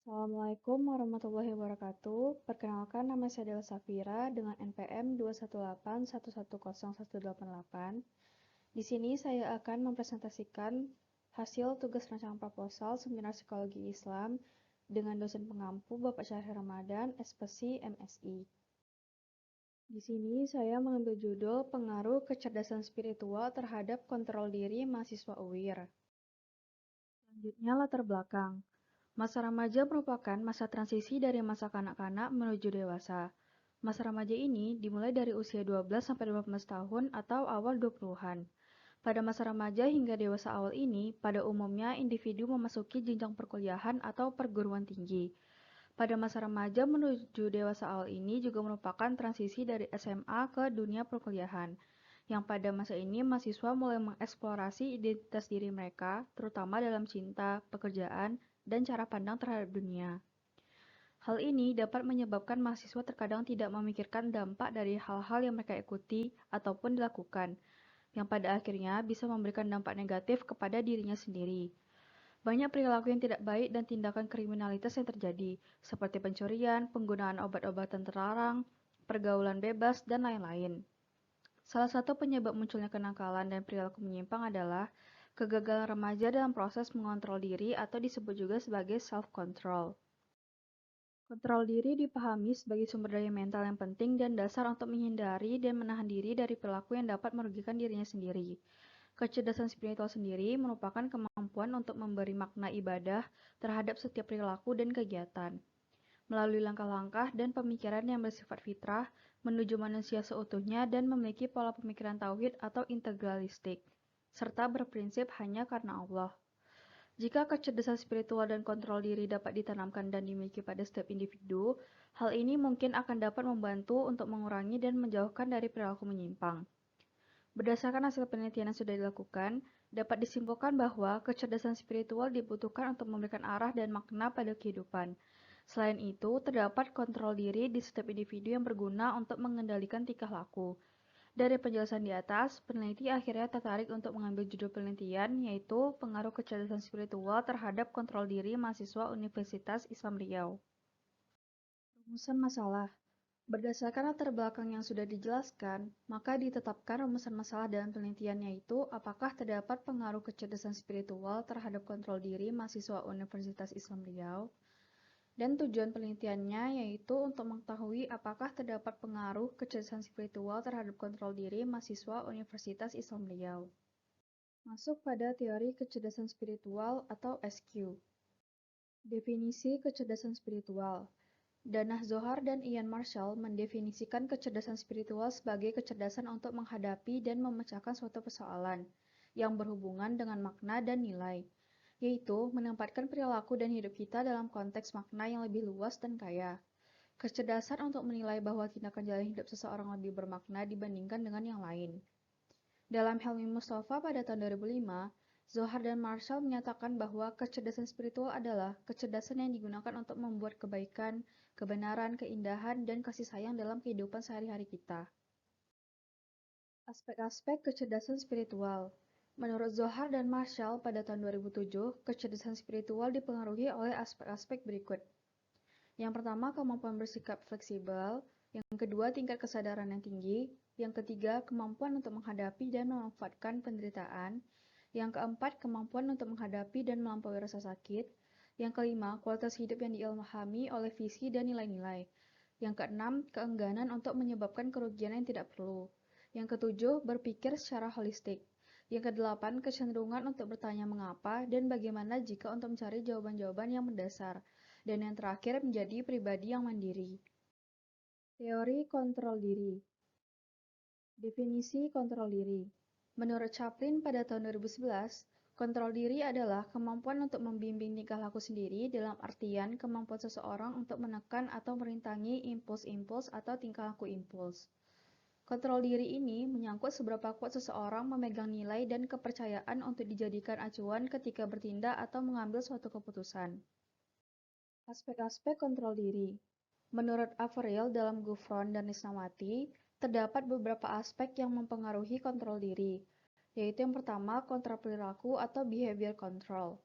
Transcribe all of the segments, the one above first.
Assalamualaikum warahmatullahi wabarakatuh. Perkenalkan, nama saya Dela Safira dengan NPM 218110188. Di sini saya akan mempresentasikan hasil tugas rancangan proposal Seminar Psikologi Islam dengan dosen pengampu Bapak Syahrir Ramadan, SPSI, MSI. Di sini saya mengambil judul Pengaruh Kecerdasan Spiritual Terhadap Kontrol Diri Mahasiswa UIR. Selanjutnya, latar belakang. Masa remaja merupakan masa transisi dari masa kanak-kanak menuju dewasa. Masa remaja ini dimulai dari usia 12-18 tahun atau awal 20-an. Pada masa remaja hingga dewasa awal ini, pada umumnya individu memasuki jenjang perkuliahan atau perguruan tinggi. Pada masa remaja menuju dewasa awal ini juga merupakan transisi dari SMA ke dunia perkuliahan, yang pada masa ini mahasiswa mulai mengeksplorasi identitas diri mereka, terutama dalam cinta, pekerjaan, dan cara pandang terhadap dunia. Hal ini dapat menyebabkan mahasiswa terkadang tidak memikirkan dampak dari hal-hal yang mereka ikuti ataupun dilakukan, yang pada akhirnya bisa memberikan dampak negatif kepada dirinya sendiri. Banyak perilaku yang tidak baik dan tindakan kriminalitas yang terjadi, seperti pencurian, penggunaan obat-obatan terlarang, pergaulan bebas, dan lain-lain. Salah satu penyebab munculnya kenakalan dan perilaku menyimpang adalah kegagalan remaja dalam proses mengontrol diri atau disebut juga sebagai self-control. Kontrol diri dipahami sebagai sumber daya mental yang penting dan dasar untuk menghindari dan menahan diri dari perilaku yang dapat merugikan dirinya sendiri. Kecerdasan spiritual sendiri merupakan kemampuan untuk memberi makna ibadah terhadap setiap perilaku dan kegiatan. Melalui langkah-langkah dan pemikiran yang bersifat fitrah, menuju manusia seutuhnya dan memiliki pola pemikiran tauhid atau integralistik, serta berprinsip hanya karena Allah. Jika kecerdasan spiritual dan kontrol diri dapat ditanamkan dan dimiliki pada setiap individu, hal ini mungkin akan dapat membantu untuk mengurangi dan menjauhkan dari perilaku menyimpang. Berdasarkan hasil penelitian yang sudah dilakukan, dapat disimpulkan bahwa kecerdasan spiritual dibutuhkan untuk memberikan arah dan makna pada kehidupan. Selain itu, terdapat kontrol diri di setiap individu yang berguna untuk mengendalikan tingkah laku. Dari penjelasan di atas, peneliti akhirnya tertarik untuk mengambil judul penelitian, yaitu Pengaruh Kecerdasan Spiritual Terhadap Kontrol Diri Mahasiswa Universitas Islam Riau. Rumusan masalah. Berdasarkan latar belakang yang sudah dijelaskan, maka ditetapkan rumusan masalah dalam penelitian, yaitu apakah terdapat pengaruh kecerdasan spiritual terhadap kontrol diri mahasiswa Universitas Islam Riau, dan tujuan penelitiannya yaitu untuk mengetahui apakah terdapat pengaruh kecerdasan spiritual terhadap kontrol diri mahasiswa Universitas Islam Riau. Masuk pada teori kecerdasan spiritual atau SQ. Definisi kecerdasan spiritual. Danah Zohar dan Ian Marshall mendefinisikan kecerdasan spiritual sebagai kecerdasan untuk menghadapi dan memecahkan suatu persoalan yang berhubungan dengan makna dan nilai, yaitu menempatkan perilaku dan hidup kita dalam konteks makna yang lebih luas dan kaya. Kecerdasan untuk menilai bahwa tindakan jalan hidup seseorang lebih bermakna dibandingkan dengan yang lain. Dalam Helmi Mustafa pada tahun 2005, Zohar dan Marshall menyatakan bahwa kecerdasan spiritual adalah kecerdasan yang digunakan untuk membuat kebaikan, kebenaran, keindahan, dan kasih sayang dalam kehidupan sehari-hari kita. Aspek-aspek kecerdasan spiritual. Menurut Zohar dan Marshall pada tahun 2007, kecerdasan spiritual dipengaruhi oleh aspek-aspek berikut. Yang pertama, kemampuan bersikap fleksibel. Yang kedua, tingkat kesadaran yang tinggi. Yang ketiga, kemampuan untuk menghadapi dan memanfaatkan penderitaan. Yang keempat, kemampuan untuk menghadapi dan melampaui rasa sakit. Yang kelima, kualitas hidup yang diilhami oleh visi dan nilai-nilai. Yang keenam, keengganan untuk menyebabkan kerugian yang tidak perlu. Yang ketujuh, berpikir secara holistik. Yang kedelapan, kecenderungan untuk bertanya mengapa dan bagaimana jika untuk mencari jawaban-jawaban yang mendasar. Dan yang terakhir, menjadi pribadi yang mandiri. Teori kontrol diri. Definisi kontrol diri. Menurut Chaplin pada tahun 2011, kontrol diri adalah kemampuan untuk membimbing tingkah laku sendiri dalam artian kemampuan seseorang untuk menekan atau merintangi impuls-impuls atau tingkah laku impuls. Kontrol diri ini menyangkut seberapa kuat seseorang memegang nilai dan kepercayaan untuk dijadikan acuan ketika bertindak atau mengambil suatu keputusan. Aspek-aspek kontrol diri. Menurut Averil dalam Gufron dan Risnawati, terdapat beberapa aspek yang mempengaruhi kontrol diri, yaitu yang pertama, kontrol perilaku atau behavior control.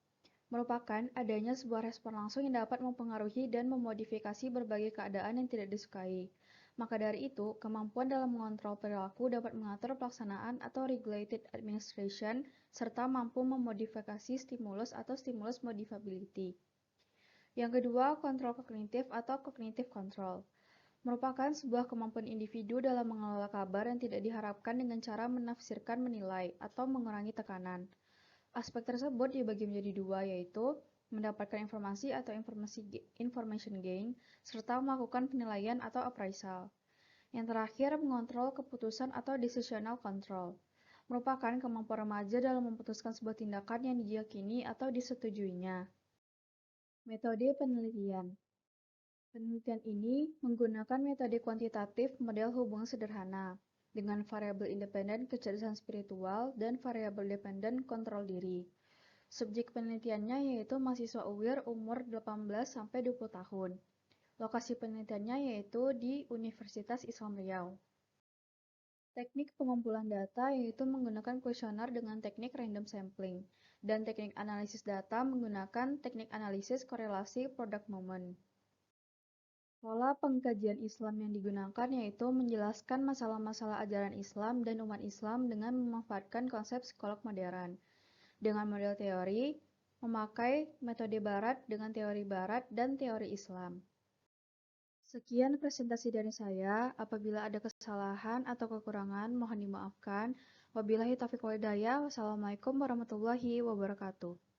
merupakan adanya sebuah respon langsung yang dapat mempengaruhi dan memodifikasi berbagai keadaan yang tidak disukai. Maka dari itu, kemampuan dalam mengontrol perilaku dapat mengatur pelaksanaan atau regulated administration, serta mampu memodifikasi stimulus atau stimulus modifiability. Yang kedua, kontrol kognitif atau cognitive control merupakan sebuah kemampuan individu dalam mengelola kabar yang tidak diharapkan dengan cara menafsirkan, menilai, atau mengurangi tekanan. Aspek tersebut dibagi menjadi dua, yaitu mendapatkan informasi atau information gain, serta melakukan penilaian atau appraisal. Yang terakhir, mengontrol keputusan atau decisional control, merupakan kemampuan remaja dalam memutuskan sebuah tindakan yang diyakini atau disetujuinya. Metode penelitian. Penelitian ini menggunakan metode kuantitatif model hubungan sederhana dengan variabel independen kecerdasan spiritual dan variabel dependen kontrol diri. Subjek penelitiannya yaitu mahasiswa UIR umur 18-20 tahun. Lokasi penelitiannya yaitu di Universitas Islam Riau. Teknik pengumpulan data yaitu menggunakan kuesioner dengan teknik random sampling, dan teknik analisis data menggunakan teknik analisis korelasi product moment. Pola pengkajian Islam yang digunakan yaitu menjelaskan masalah-masalah ajaran Islam dan umat Islam dengan memanfaatkan konsep psikolog modern. Dengan model teori, memakai metode Barat dengan teori Barat dan teori Islam. Sekian presentasi dari saya. Apabila ada kesalahan atau kekurangan, mohon dimaafkan. Wabillahi taufiq wal hidayah. Wassalamualaikum warahmatullahi wabarakatuh.